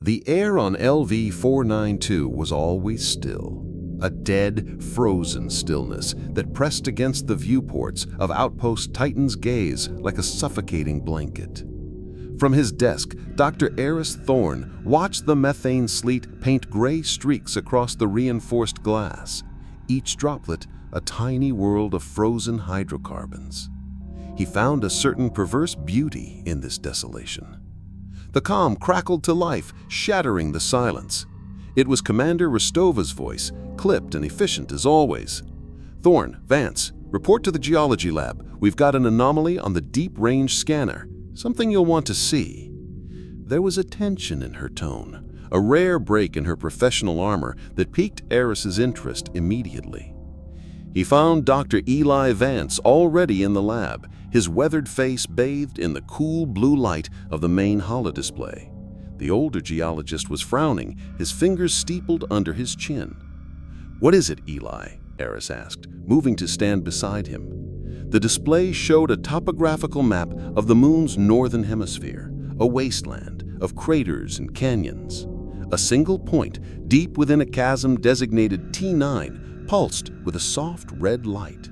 The air on LV-492 was always still, a dead, frozen stillness that pressed against the viewports of Outpost Titan's gaze like a suffocating blanket. From his desk, Dr. Aris Thorne watched the methane sleet paint gray streaks across the reinforced glass, each droplet a tiny world of frozen hydrocarbons. He found a certain perverse beauty in this desolation. The comm crackled to life, shattering the silence. It was Commander Rostova's voice, clipped and efficient as always. "Thorne, Vance, report to the geology lab. We've got an anomaly on the deep-range scanner. Something you'll want to see." There was a tension in her tone, a rare break in her professional armor that piqued Aris's interest immediately. He found Dr. Eli Vance already in the lab, his weathered face bathed in the cool blue light of the main holodisplay. The older geologist was frowning, his fingers steepled under his chin. "What is it, Eli?" Aris asked, moving to stand beside him. The display showed a topographical map of the moon's northern hemisphere, a wasteland of craters and canyons. A single point, deep within a chasm designated T9, pulsed with a soft red light.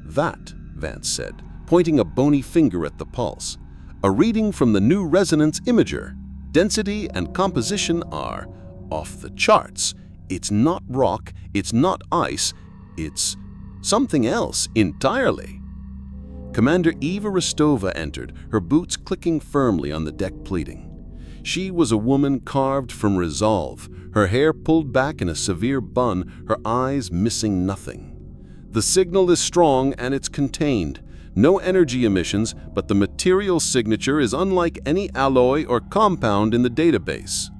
"That," Vance said, pointing a bony finger at the pulse, "a reading from the new resonance imager. Density and composition are off the charts. It's not rock, it's not ice, it's something else entirely." Commander Eva Rostova entered, her boots clicking firmly on the deck pleating. She was a woman carved from resolve, her hair pulled back in a severe bun, her eyes missing nothing. "The signal is strong and it's contained. No energy emissions, but the material signature is unlike any alloy or compound in the database."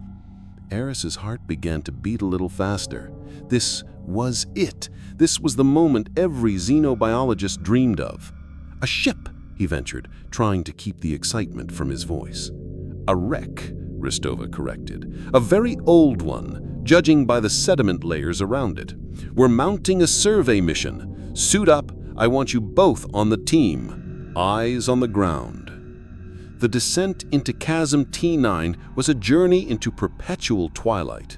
Aris's heart began to beat a little faster. This was it. This was the moment every xenobiologist dreamed of. "A ship," he ventured, trying to keep the excitement from his voice. "A wreck," Rostova corrected. "A very old one, judging by the sediment layers around it. We're mounting a survey mission. Suit up. I want you both on the team. Eyes on the ground." The descent into Chasm T9 was a journey into perpetual twilight.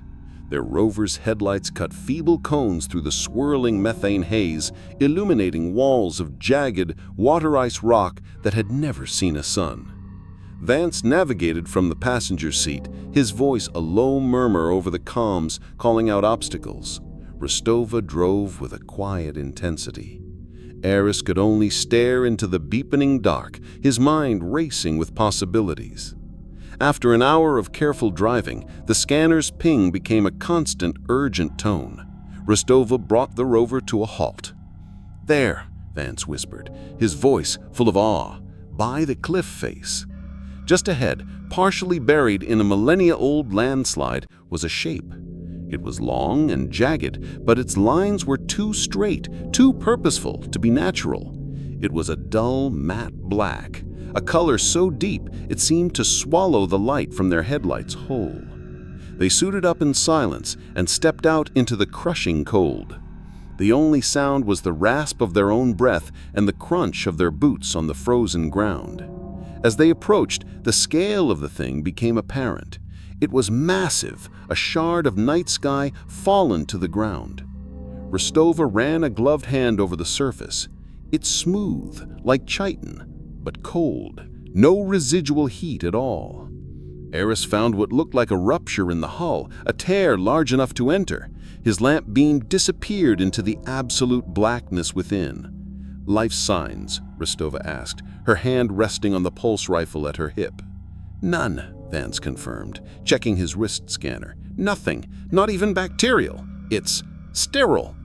Their rover's headlights cut feeble cones through the swirling methane haze, illuminating walls of jagged, water-ice rock that had never seen a sun. Vance navigated from the passenger seat, his voice a low murmur over the comms, calling out obstacles. Rostova drove with a quiet intensity. Aris could only stare into the beepening dark, his mind racing with possibilities. After an hour of careful driving, the scanner's ping became a constant, urgent tone. Rostova brought the rover to a halt. "There," Vance whispered, his voice full of awe, "by the cliff face." Just ahead, partially buried in a millennia-old landslide, was a shape. It was long and jagged, but its lines were too straight, too purposeful to be natural. It was a dull, matte black, a color so deep it seemed to swallow the light from their headlights whole. They suited up in silence and stepped out into the crushing cold. The only sound was the rasp of their own breath and the crunch of their boots on the frozen ground. As they approached, the scale of the thing became apparent. It was massive, a shard of night sky fallen to the ground. Rostova ran a gloved hand over the surface. It's smooth, like chitin, but cold, no residual heat at all. Aris found what looked like a rupture in the hull, a tear large enough to enter. His lamp beam disappeared into the absolute blackness within. "Life signs?" Rostova asked, her hand resting on the pulse rifle at her hip. "None," Vance confirmed, checking his wrist scanner. "Nothing, not even bacterial. It's sterile."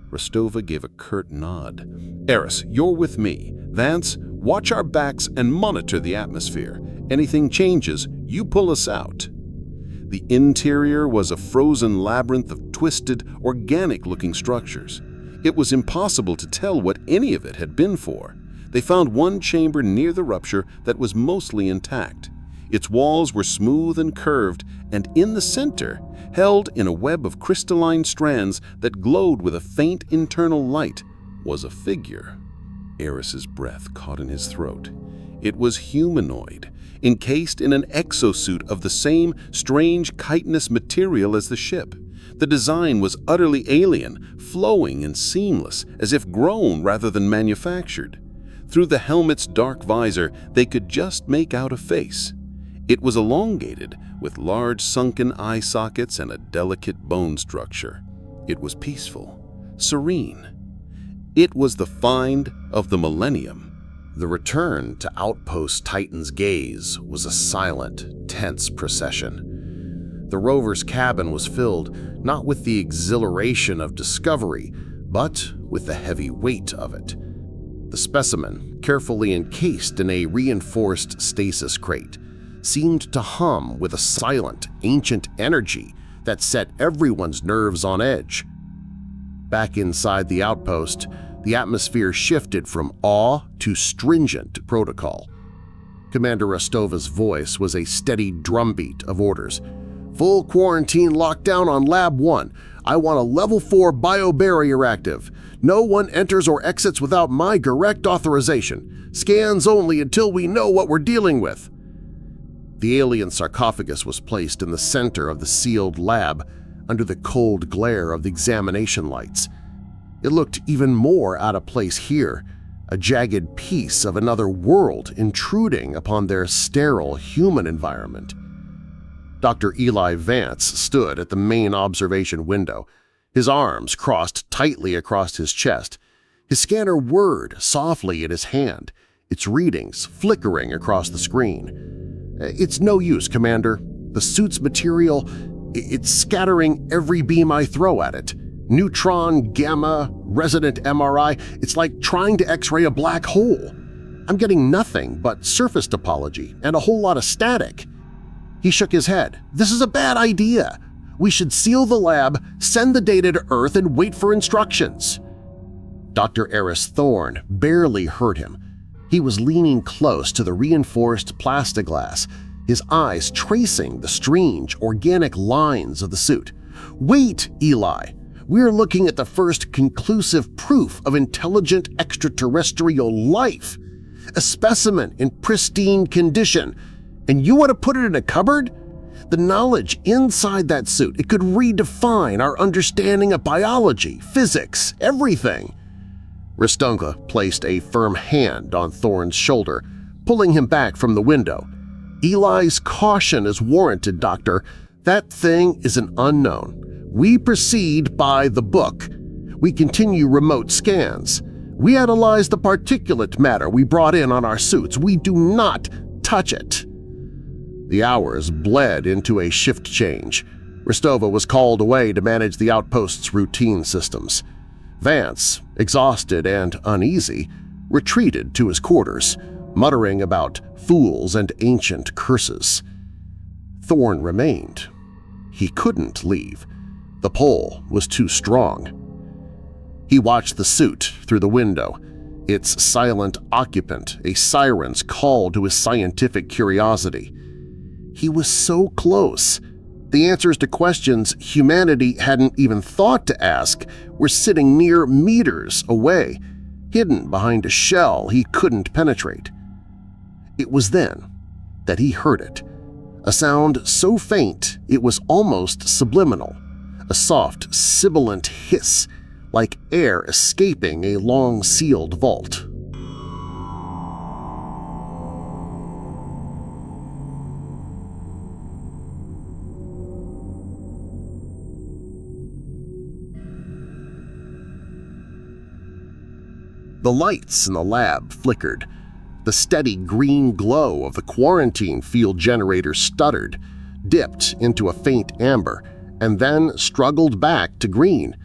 Rostova gave a curt nod. "Aris, you're with me. Vance, watch our backs and monitor the atmosphere. Anything changes, you pull us out." The interior was a frozen labyrinth of twisted, organic-looking structures. It was impossible to tell what any of it had been for. They found one chamber near the rupture that was mostly intact. Its walls were smooth and curved, and in the center, held in a web of crystalline strands that glowed with a faint internal light, was a figure. Aris's breath caught in his throat. It was humanoid, encased in an exosuit of the same strange chitinous material as the ship. The design was utterly alien, flowing and seamless, as if grown rather than manufactured. Through the helmet's dark visor, they could just make out a face. It was elongated, with large sunken eye sockets and a delicate bone structure. It was peaceful, serene. It was the find of the millennium. The return to Outpost Titan's gaze was a silent, tense procession. The rover's cabin was filled not with the exhilaration of discovery, but with the heavy weight of it. The specimen, carefully encased in a reinforced stasis crate, seemed to hum with a silent, ancient energy that set everyone's nerves on edge. Back inside the outpost, the atmosphere shifted from awe to stringent protocol. Commander Rostova's voice was a steady drumbeat of orders. "Full quarantine lockdown on Lab 1. I want a Level 4 biobarrier active. No one enters or exits without my direct authorization. Scans only until we know what we're dealing with." The alien sarcophagus was placed in the center of the sealed lab under the cold glare of the examination lights. It looked even more out of place here, a jagged piece of another world intruding upon their sterile human environment. Dr. Eli Vance stood at the main observation window, his arms crossed tightly across his chest. His scanner whirred softly in his hand, its readings flickering across the screen. "It's no use, Commander. The suit's material, it's scattering every beam I throw at it. Neutron, gamma, resonant MRI, it's like trying to X-ray a black hole. I'm getting nothing but surface topology and a whole lot of static." He shook his head. "This is a bad idea. We should seal the lab, send the data to Earth, and wait for instructions." Dr. Aris Thorne barely heard him. He was leaning close to the reinforced plexiglass, his eyes tracing the strange, organic lines of the suit. "Wait, Eli! We're looking at the first conclusive proof of intelligent extraterrestrial life. A specimen in pristine condition. And you want to put it in a cupboard? The knowledge inside that suit, it could redefine our understanding of biology, physics, everything." Ristonga placed a firm hand on Thorne's shoulder, pulling him back from the window. "Eli's caution is warranted, Doctor. That thing is an unknown. We proceed by the book. We continue remote scans. We analyze the particulate matter we brought in on our suits. We do not touch it." The hours bled into a shift change. Ristova was called away to manage the outpost's routine systems. Vance, exhausted and uneasy, retreated to his quarters, muttering about fools and ancient curses. Thorne remained. He couldn't leave. The pull was too strong. He watched the suit through the window, its silent occupant a siren's call to his scientific curiosity. He was so close. The answers to questions humanity hadn't even thought to ask were sitting mere meters away, hidden behind a shell he couldn't penetrate. It was then that he heard it, a sound so faint it was almost subliminal, a soft, sibilant hiss, like air escaping a long-sealed vault. The lights in the lab flickered. The steady green glow of the quarantine field generator stuttered, dipped into a faint amber, and then struggled back to green.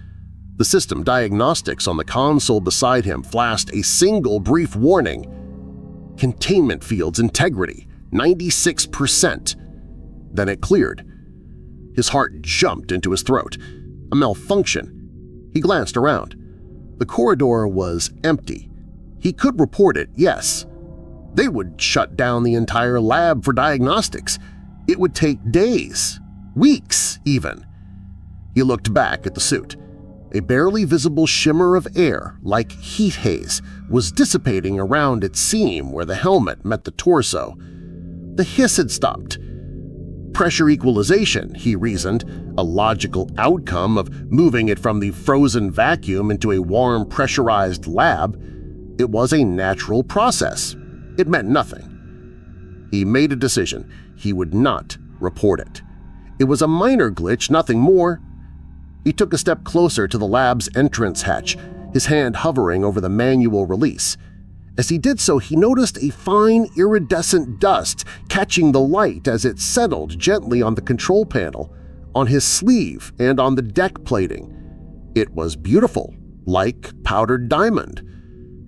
The system diagnostics on the console beside him flashed a single brief warning. "Containment field's integrity, 96%. Then it cleared. His heart jumped into his throat. A malfunction. He glanced around. The corridor was empty. He could report it, yes. They would shut down the entire lab for diagnostics. It would take days, weeks even. He looked back at the suit. A barely visible shimmer of air, like heat haze, was dissipating around its seam where the helmet met the torso. The hiss had stopped. Pressure equalization, he reasoned, a logical outcome of moving it from the frozen vacuum into a warm, pressurized lab. It was a natural process. It meant nothing. He made a decision. He would not report it. It was a minor glitch, nothing more. He took a step closer to the lab's entrance hatch, his hand hovering over the manual release. As he did so, he noticed a fine, iridescent dust catching the light as it settled gently on the control panel, on his sleeve and on the deck plating. It was beautiful, like powdered diamond.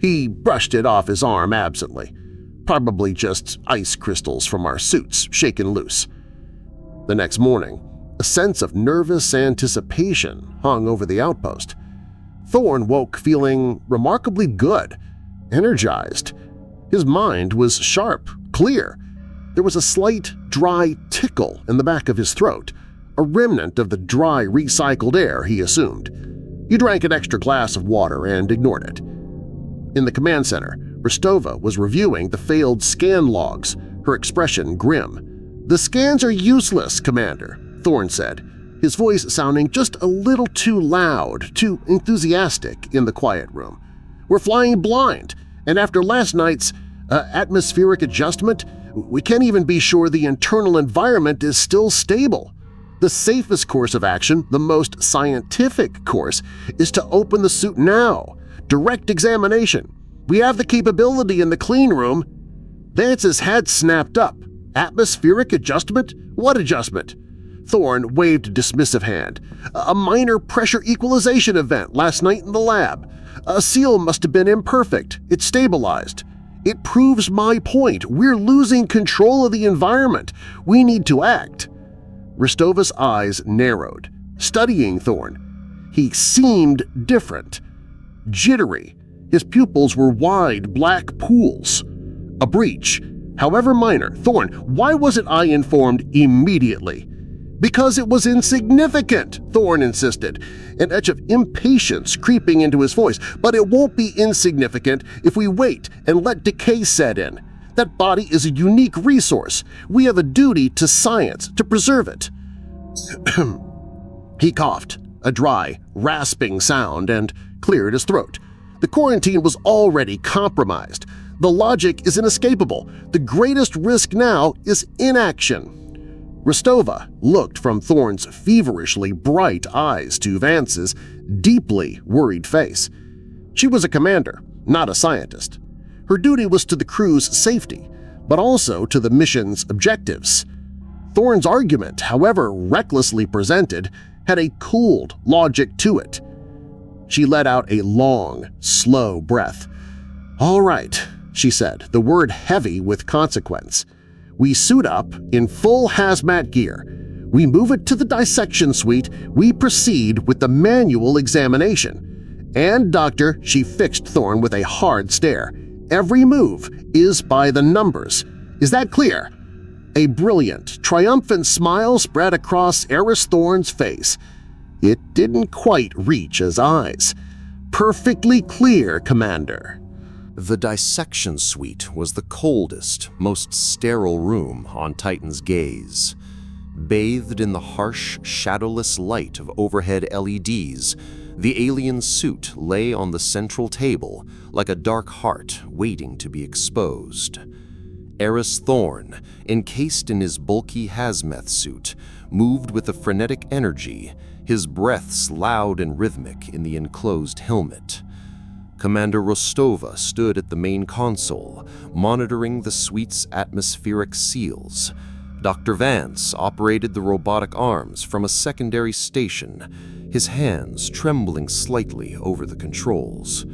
He brushed it off his arm absently. Probably just ice crystals from our suits shaken loose. The next morning, a sense of nervous anticipation hung over the outpost. Thorne woke feeling remarkably good, energized. His mind was sharp, clear. There was a slight, dry tickle in the back of his throat, a remnant of the dry, recycled air he assumed. He drank an extra glass of water and ignored it. In the command center, Rostova was reviewing the failed scan logs, her expression grim. "The scans are useless, Commander," Thorne said, his voice sounding just a little too loud, too enthusiastic in the quiet room. "We're flying blind, and after last night's atmospheric adjustment, we can't even be sure the internal environment is still stable. The safest course of action, the most scientific course, is to open the suit now. Direct examination. We have the capability in the clean room." Vance's head snapped up. "Atmospheric adjustment? What adjustment?" Thorne waved a dismissive hand. "A minor pressure equalization event last night in the lab. A seal must have been imperfect. It stabilized. It proves my point. We're losing control of the environment. We need to act." Rostova's eyes narrowed, studying Thorne. He seemed different. Jittery. His pupils were wide black pools. A breach. However minor. "Thorne, why wasn't I informed immediately?" "Because it was insignificant," Thorne insisted, an edge of impatience creeping into his voice. "But it won't be insignificant if we wait and let decay set in. That body is a unique resource. We have a duty to science to preserve it." He coughed, a dry, rasping sound, and cleared his throat. The quarantine was already compromised. The logic is inescapable. The greatest risk now is inaction. Rostova looked from Thorne's feverishly bright eyes to Vance's deeply worried face. She was a commander, not a scientist. Her duty was to the crew's safety, but also to the mission's objectives. Thorne's argument, however recklessly presented, had a cold logic to it. She let out a long, slow breath. "All right," she said, the word heavy with consequence. "We suit up in full hazmat gear. We move it to the dissection suite. We proceed with the manual examination. And, Doctor," she fixed Thorne with a hard stare, "every move is by the numbers. Is that clear?" A brilliant, triumphant smile spread across Aris Thorne's face. It didn't quite reach his eyes. "Perfectly clear, Commander." The dissection suite was the coldest, most sterile room on Titan's gaze. Bathed in the harsh, shadowless light of overhead LEDs, the alien suit lay on the central table like a dark heart waiting to be exposed. Aris Thorne, encased in his bulky hazmat suit, moved with a frenetic energy, his breaths loud and rhythmic in the enclosed helmet. Commander Rostova stood at the main console, monitoring the suite's atmospheric seals. Dr. Vance operated the robotic arms from a secondary station, his hands trembling slightly over the controls.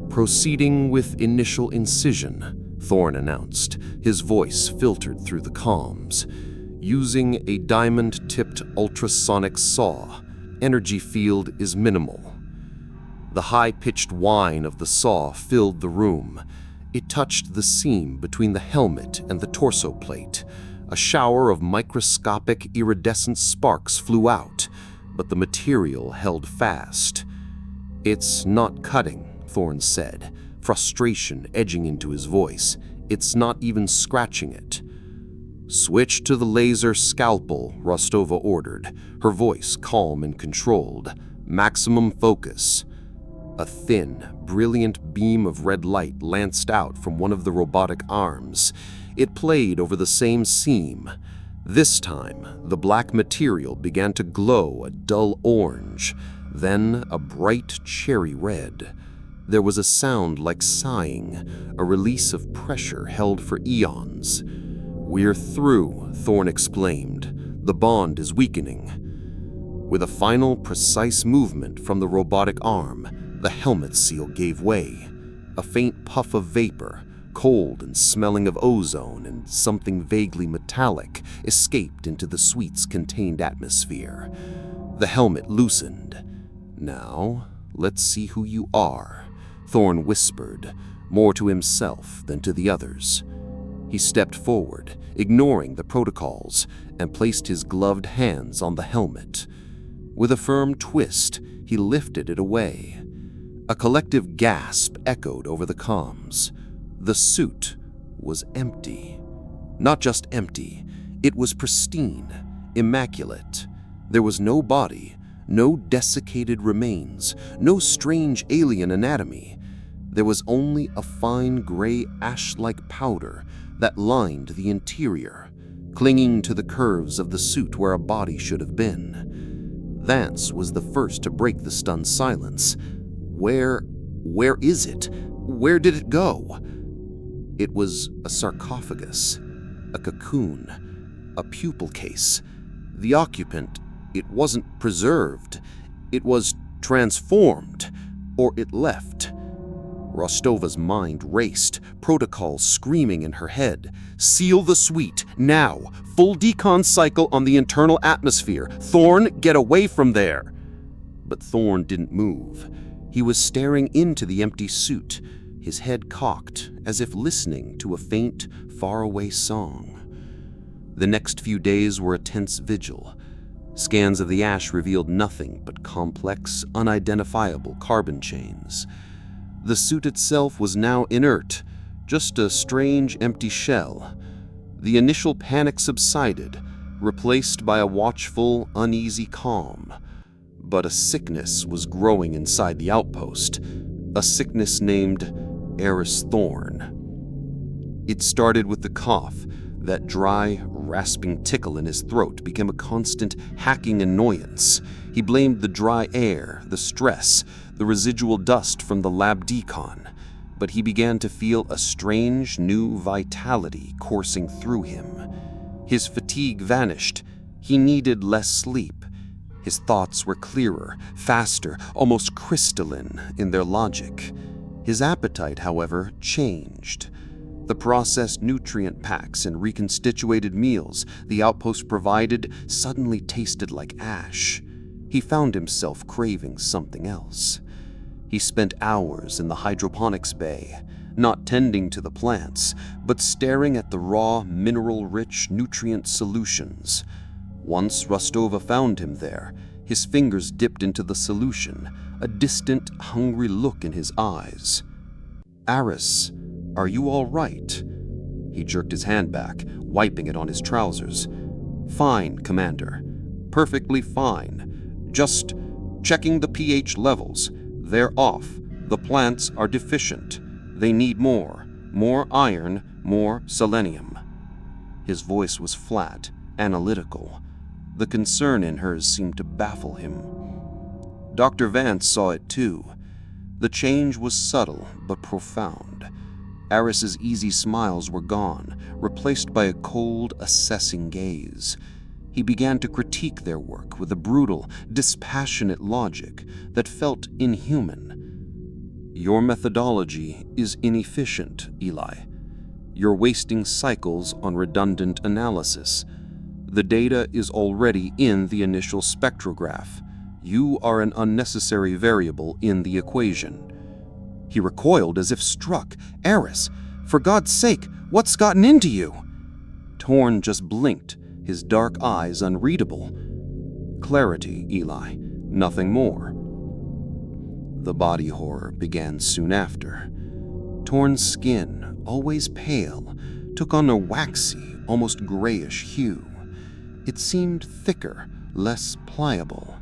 "Proceeding with initial incision," Thorne announced, his voice filtered through the comms. "Using a diamond-tipped ultrasonic saw, energy field is minimal." The high-pitched whine of the saw filled the room. It touched the seam between the helmet and the torso plate. A shower of microscopic iridescent sparks flew out. but the material held fast. "It's not cutting," Thorne said, frustration edging into his voice. "It's not even scratching it." "Switch to the laser scalpel," Rostova ordered, her voice calm and controlled. "Maximum focus." A thin, brilliant beam of red light lanced out from one of the robotic arms. It played over the same seam. This time, the black material began to glow a dull orange, then a bright cherry red. There was a sound like sighing, a release of pressure held for eons. "We're through," Thorne exclaimed. "The bond is weakening." With a final, precise movement from the robotic arm, the helmet seal gave way. A faint puff of vapor, cold and smelling of ozone and something vaguely metallic, escaped into the suite's contained atmosphere. The helmet loosened. "Now, let's see who you are," Thorne whispered, more to himself than to the others. He stepped forward, ignoring the protocols, and placed his gloved hands on the helmet. With a firm twist, he lifted it away. A collective gasp echoed over the comms. The suit was empty. Not just empty, it was pristine, immaculate. There was no body, no desiccated remains, no strange alien anatomy. There was only a fine gray ash-like powder that lined the interior, clinging to the curves of the suit where a body should have been. Vance was the first to break the stunned silence. Where is it? Where did it go?" It was a sarcophagus, a cocoon, a pupil case. The occupant, it wasn't preserved. It was transformed, or it left. Rostova's mind raced, protocols screaming in her head. "Seal the suite, now! Full decon cycle on the internal atmosphere! Thorne, get away from there!" But Thorne didn't move. He was staring into the empty suit, his head cocked, as if listening to a faint, faraway song. The next few days were a tense vigil. Scans of the ash revealed nothing but complex, unidentifiable carbon chains. The suit itself was now inert, just a strange, empty shell. The initial panic subsided, replaced by a watchful, uneasy calm. But a sickness was growing inside the outpost, a sickness named Aris Thorne. It started with the cough. That dry, rasping tickle in his throat became a constant, hacking annoyance. He blamed the dry air, the stress, the residual dust from the lab decon. But he began to feel a strange, new vitality coursing through him. His fatigue vanished. He needed less sleep. His thoughts were clearer, faster, almost crystalline in their logic. His appetite, however, changed. The processed nutrient packs and reconstituted meals the outpost provided suddenly tasted like ash. He found himself craving something else. He spent hours in the hydroponics bay, not tending to the plants, but staring at the raw, mineral-rich nutrient solutions. Once Rostova found him there, his fingers dipped into the solution, a distant, hungry look in his eyes. "Aris, are you all right?" He jerked his hand back, wiping it on his trousers. "Fine, Commander. Perfectly fine. Just checking the pH levels. They're off. The plants are deficient. They need more iron, more selenium." His voice was flat, analytical. The concern in hers seemed to baffle him. Dr. Vance saw it too. The change was subtle but profound. Aris's easy smiles were gone, replaced by a cold, assessing gaze. He began to critique their work with a brutal, dispassionate logic that felt inhuman. "Your methodology is inefficient, Eli. You're wasting cycles on redundant analysis. The data is already in the initial spectrograph. You are an unnecessary variable in the equation." He recoiled as if struck. "Aris, for God's sake, what's gotten into you?" Thorne just blinked, his dark eyes unreadable. clarity, Eli, nothing more. The body horror began soon after. Thorne's skin, always pale, took on a waxy, almost grayish hue. It seemed thicker, less pliable.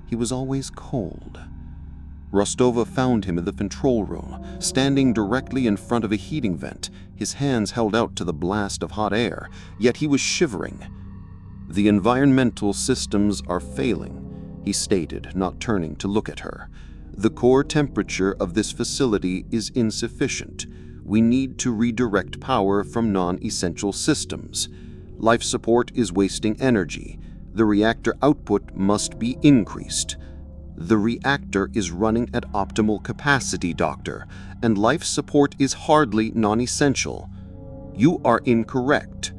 He was always cold. Rostova found him in the control room, standing directly in front of a heating vent, his hands held out to the blast of hot air, yet he was shivering. "The environmental systems are failing," he stated, not turning to look at her. "The core temperature of this facility is insufficient. We need to redirect power from non-essential systems. Life support is wasting energy. The reactor output must be increased. The reactor is running at optimal capacity, Doctor, and life support is hardly non-essential." "You are incorrect,"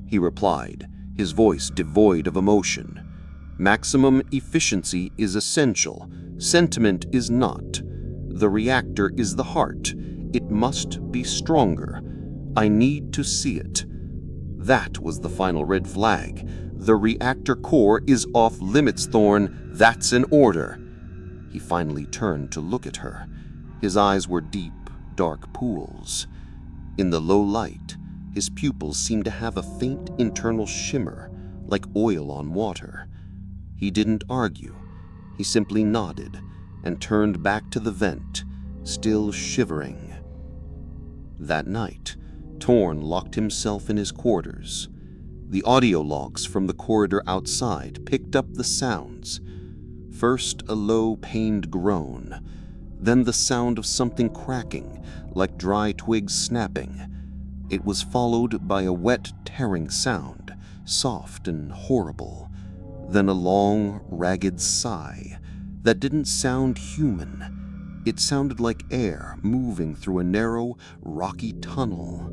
he replied, his voice devoid of emotion. "Maximum efficiency is essential. Sentiment is not. The reactor is the heart. It must be stronger. I need to see it." That was the final red flag. "The reactor core is off limits, Thorne. That's an order." He finally turned to look at her. His eyes were deep, dark pools. In the low light, his pupils seemed to have a faint internal shimmer, like oil on water. He didn't argue. He simply nodded and turned back to the vent, still shivering. That night, Thorne locked himself in his quarters. The audio logs from the corridor outside picked up the sounds. First a low, pained groan, then the sound of something cracking, like dry twigs snapping. It was followed by a wet, tearing sound, soft and horrible. Then a long, ragged sigh that didn't sound human. It sounded like air moving through a narrow, rocky tunnel.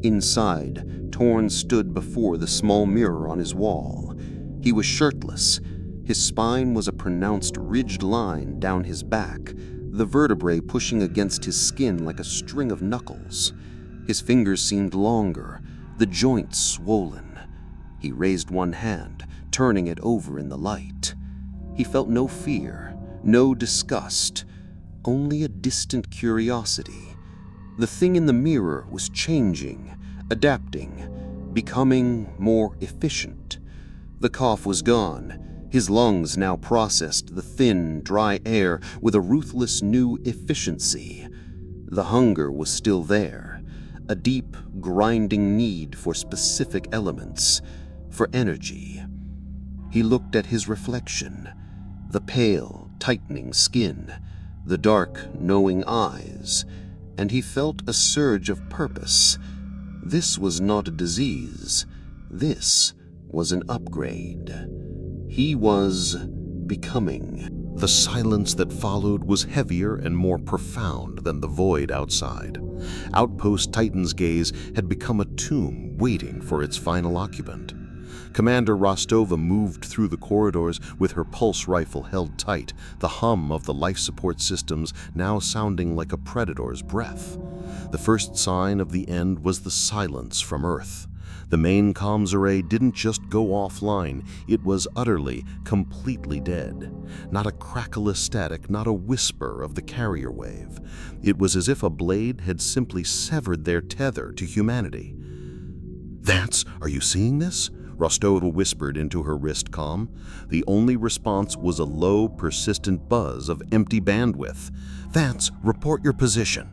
Inside, Thorne stood before the small mirror on his wall. He was shirtless. His spine was a pronounced ridged line down his back, the vertebrae pushing against his skin like a string of knuckles. His fingers seemed longer, the joints swollen. He raised one hand, turning it over in the light. He felt no fear, no disgust, only a distant curiosity. The thing in the mirror was changing, adapting, becoming more efficient. The cough was gone. His lungs now processed the thin, dry air with a ruthless new efficiency. The hunger was still there, a deep, grinding need for specific elements, for energy. He looked at his reflection, the pale, tightening skin, the dark, knowing eyes, and he felt a surge of purpose. This was not a disease. This was an upgrade. He was becoming. The silence that followed was heavier and more profound than the void outside. Outpost Titan's gaze had become a tomb waiting for its final occupant. Commander Rostova moved through the corridors with her pulse rifle held tight, the hum of the life support systems now sounding like a predator's breath. The first sign of the end was the silence from Earth. The main comms array didn't just go offline, it was utterly, completely dead. Not a crackle of static, not a whisper of the carrier wave. It was as if a blade had simply severed their tether to humanity. Are you seeing this?" Rostova whispered into her wrist comm. The only response was a low, persistent buzz of empty bandwidth. Report your position."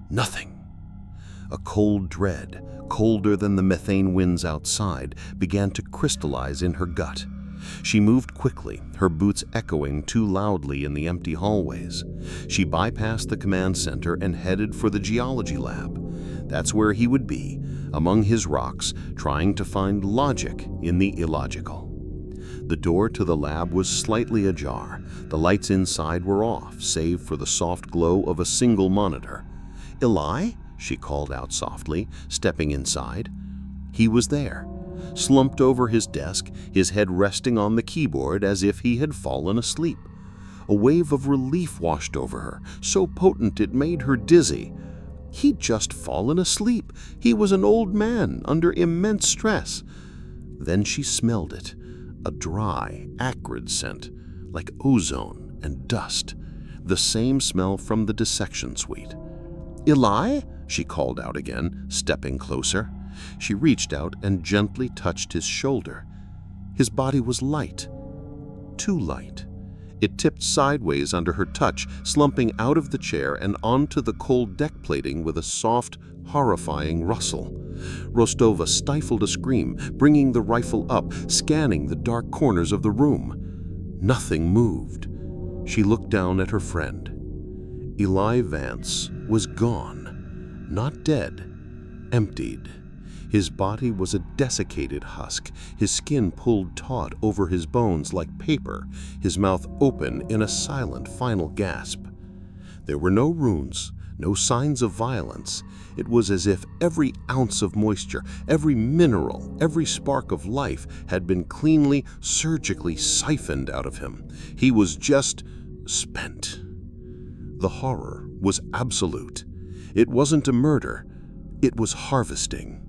Nothing. A cold dread, colder than the methane winds outside, began to crystallize in her gut. She moved quickly, her boots echoing too loudly in the empty hallways. She bypassed the command center and headed for the geology lab. That's where he would be, among his rocks, trying to find logic in the illogical. The door to the lab was slightly ajar. The lights inside were off, save for the soft glow of a single monitor. "Eli?" she called out softly, stepping inside. He was there, slumped over his desk, his head resting on the keyboard as if he had fallen asleep. A wave of relief washed over her, so potent it made her dizzy. He'd just fallen asleep. He was an old man under immense stress. Then she smelled it. a dry, acrid scent, like ozone and dust, the same smell from the dissection suite. "Eli?" she called out again, stepping closer. She reached out and gently touched his shoulder. His body was light, too light. It tipped sideways under her touch, slumping out of the chair and onto the cold deck plating with a soft, horrifying rustle. Rostova stifled a scream, bringing the rifle up, scanning the dark corners of the room. Nothing moved. She looked down at her friend. Eli Vance was gone. Not dead, emptied. His body was a desiccated husk, his skin pulled taut over his bones like paper, his mouth open in a silent final gasp. There were no wounds, no signs of violence. It was as if every ounce of moisture, every mineral, every spark of life had been cleanly, surgically siphoned out of him. He was just spent. The horror was absolute. It wasn't a murder. It was harvesting.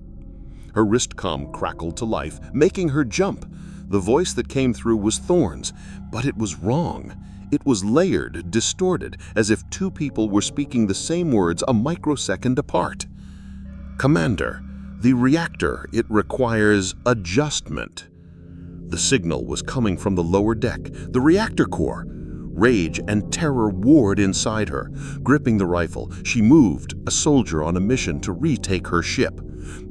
Her wristcom crackled to life, making her jump. The voice that came through was Thorne's, but it was wrong. It was layered, distorted, as if two people were speaking the same words a microsecond apart. "Commander, the reactor, it requires adjustment." The signal was coming from the lower deck, the reactor core. Rage and terror warred inside her. Gripping the rifle, she moved, a soldier on a mission to retake her ship.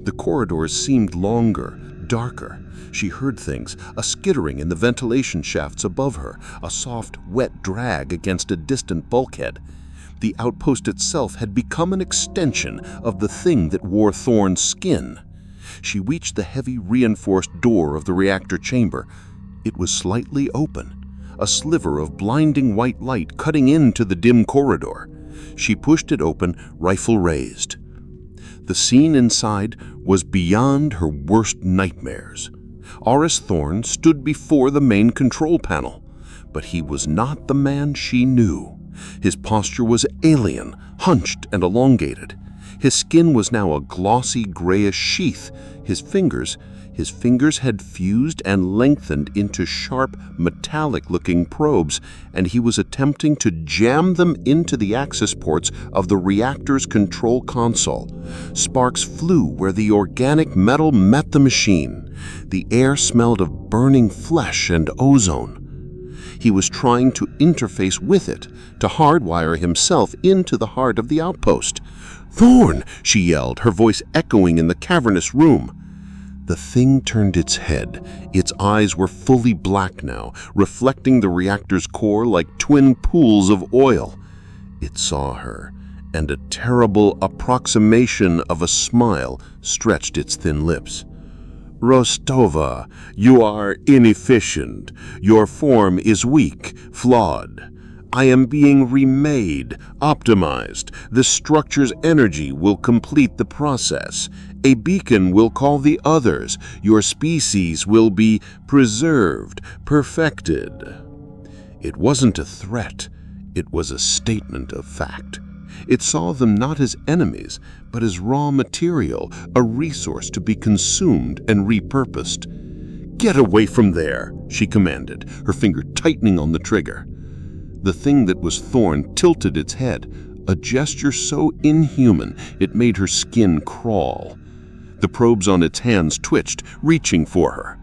The corridors seemed longer, darker. She heard things, a skittering in the ventilation shafts above her, a soft, wet drag against a distant bulkhead. The outpost itself had become an extension of the thing that wore Thorne's skin. She reached the heavy, reinforced door of the reactor chamber. It was slightly open, a sliver of blinding white light cutting into the dim corridor. She pushed it open, rifle raised. The scene inside was beyond her worst nightmares. Aris Thorne stood before the main control panel, but he was not the man she knew. His posture was alien, hunched and elongated. His skin was now a glossy grayish sheath. His fingers had fused and lengthened into sharp, metallic-looking probes, and he was attempting to jam them into the access ports of the reactor's control console. Sparks flew where the organic metal met the machine. The air smelled of burning flesh and ozone. He was trying to interface with it, to hardwire himself into the heart of the outpost. "Thorne!" she yelled, her voice echoing in the cavernous room. The thing turned its head. Its eyes were fully black now, reflecting the reactor's core like twin pools of oil. It saw her, and a terrible approximation of a smile stretched its thin lips. "Rostova, you are inefficient. Your form is weak, flawed. I am being remade, optimized. The structure's energy will complete the process. A beacon will call the others. Your species will be preserved, perfected." It wasn't a threat. It was a statement of fact. It saw them not as enemies, but as raw material, a resource to be consumed and repurposed. "Get away from there," she commanded, her finger tightening on the trigger. The thing that was Thorne tilted its head, a gesture so inhuman it made her skin crawl. The probes on its hands twitched, reaching for her.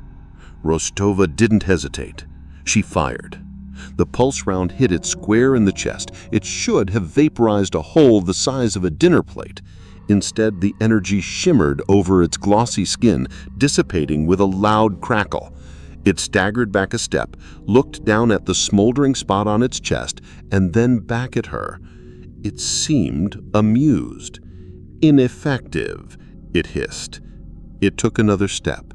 Rostova didn't hesitate. She fired. The pulse round hit it square in the chest. It should have vaporized a hole the size of a dinner plate. Instead, the energy shimmered over its glossy skin, dissipating with a loud crackle. It staggered back a step, looked down at the smoldering spot on its chest, and then back at her. It seemed amused. "Ineffective," it hissed. It took another step.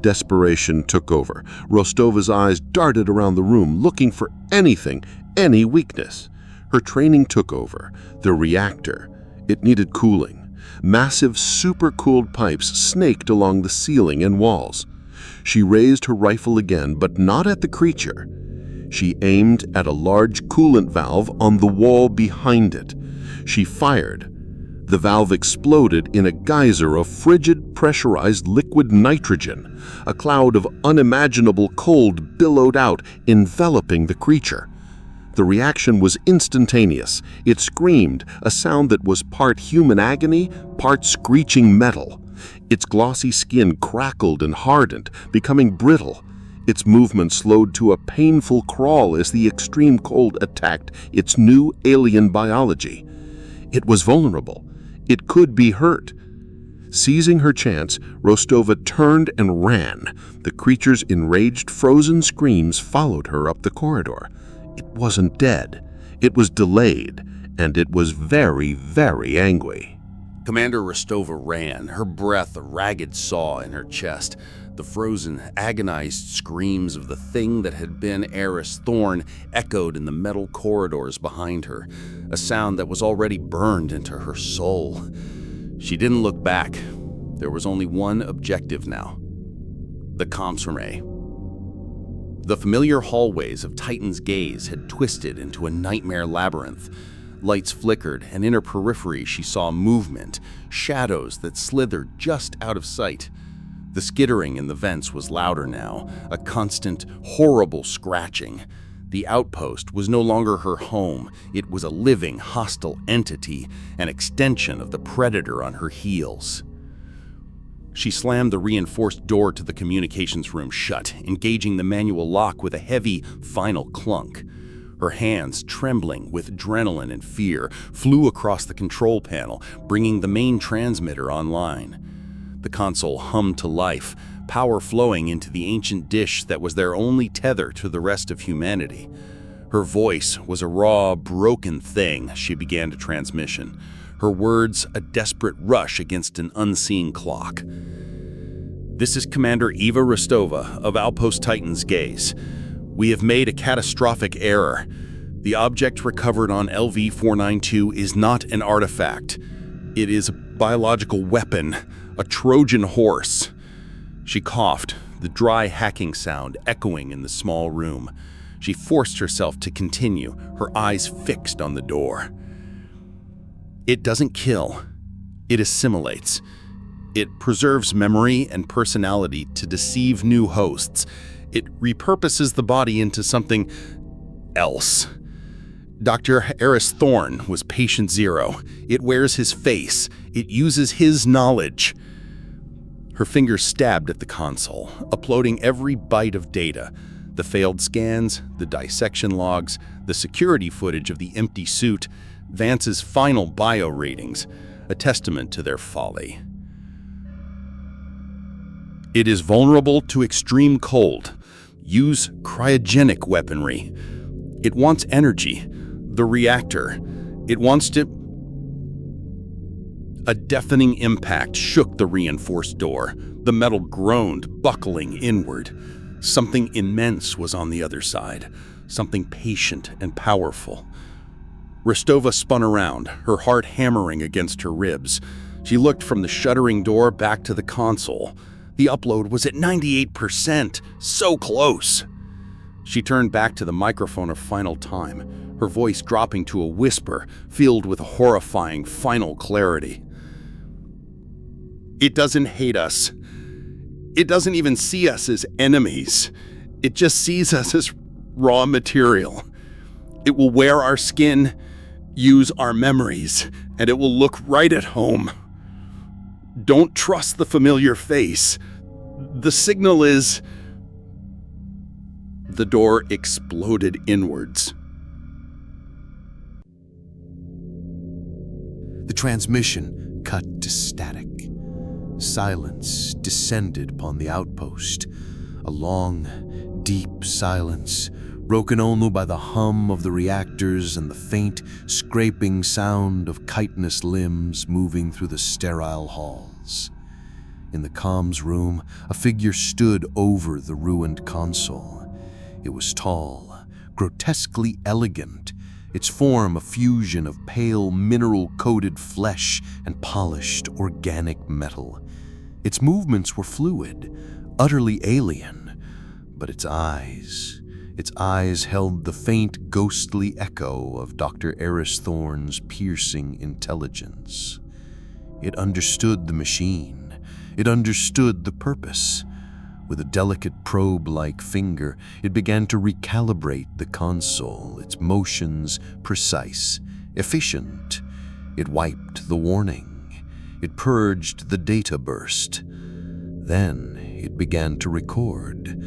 Desperation took over. Rostova's eyes darted around the room, looking for anything, any weakness. Her training took over. The reactor. It needed cooling. Massive, supercooled pipes snaked along the ceiling and walls. She raised her rifle again, but not at the creature. She aimed at a large coolant valve on the wall behind it. She fired. The valve exploded in a geyser of frigid, pressurized liquid nitrogen. A cloud of unimaginable cold billowed out, enveloping the creature. The reaction was instantaneous. It screamed, a sound that was part human agony, part screeching metal. Its glossy skin crackled and hardened, becoming brittle. Its movement slowed to a painful crawl as the extreme cold attacked its new alien biology. It was vulnerable. It could be hurt. Seizing her chance, Rostova turned and ran. The creature's enraged, frozen screams followed her up the corridor. It wasn't dead. It was delayed, and it was very, very angry. Commander Rostova ran, her breath a ragged saw in her chest. The frozen, agonized screams of the thing that had been Aris Thorne echoed in the metal corridors behind her, a sound that was already burned into her soul. She didn't look back. There was only one objective now: the consommé. The familiar hallways of Titan's gaze had twisted into a nightmare labyrinth. Lights flickered, and in her periphery she saw movement, shadows that slithered just out of sight. The skittering in the vents was louder now, a constant, horrible scratching. The outpost was no longer her home. It was a living, hostile entity, an extension of the predator on her heels. She slammed the reinforced door to the communications room shut, engaging the manual lock with a heavy, final clunk. Her hands, trembling with adrenaline and fear, flew across the control panel, bringing the main transmitter online. The console hummed to life, power flowing into the ancient dish that was their only tether to the rest of humanity. Her voice was a raw, broken thing as she began the transmission, her words a desperate rush against an unseen clock. "This is Commander Eva Rostova of Outpost Titan's gaze. We have made a catastrophic error. The object recovered on LV-492 is not an artifact. It is a biological weapon, a Trojan horse." She coughed, the dry hacking sound echoing in the small room. She forced herself to continue, her eyes fixed on the door. "It doesn't kill. It assimilates. It preserves memory and personality to deceive new hosts. It repurposes the body into something else. Dr. Aris Thorne was patient zero. It wears his face. It uses his knowledge." Her fingers stabbed at the console, uploading every byte of data: the failed scans, the dissection logs, the security footage of the empty suit, Vance's final bio ratings, a testament to their folly. "It is vulnerable to extreme cold. Use cryogenic weaponry. It wants energy. The reactor. It wants to..." A deafening impact shook the reinforced door. The metal groaned, buckling inward. Something immense was on the other side, something patient and powerful. Rostova spun around, her heart hammering against her ribs. She looked from the shuddering door back to the console. The upload was at 98%, so close. She turned back to the microphone a final time, her voice dropping to a whisper, filled with a horrifying final clarity. "It doesn't hate us. It doesn't even see us as enemies. It just sees us as raw material. It will wear our skin, use our memories, and it will look right at home. Don't trust the familiar face. The signal is..." The door exploded inwards. The transmission cut to static. Silence descended upon the outpost, a long, deep silence, broken only by the hum of the reactors and the faint, scraping sound of chitinous limbs moving through the sterile halls. In the comms room, a figure stood over the ruined console. It was tall, grotesquely elegant, its form a fusion of pale, mineral-coated flesh and polished, organic metal. Its movements were fluid, utterly alien, but its eyes held the faint, ghostly echo of Dr. Aris Thorne's piercing intelligence. It understood the machine. It understood the purpose. With a delicate probe-like finger, it began to recalibrate the console, its motions precise, efficient. It wiped the warning. It purged the data burst. Then it began to record.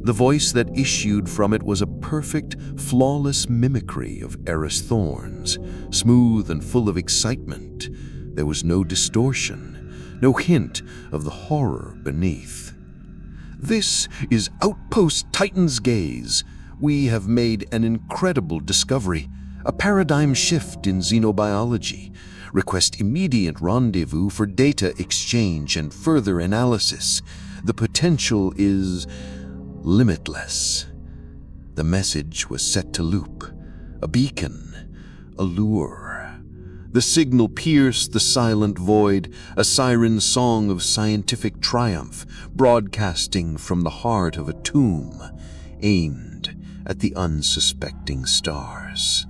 The voice that issued from it was a perfect, flawless mimicry of Aris Thorne's, smooth and full of excitement. There was no distortion, no hint of the horror beneath. "This is Outpost Titan's Gaze. We have made an incredible discovery, a paradigm shift in xenobiology. Request immediate rendezvous for data exchange and further analysis. The potential is limitless." The message was set to loop, a beacon, a lure. The signal pierced the silent void, a siren song of scientific triumph, broadcasting from the heart of a tomb, aimed at the unsuspecting stars.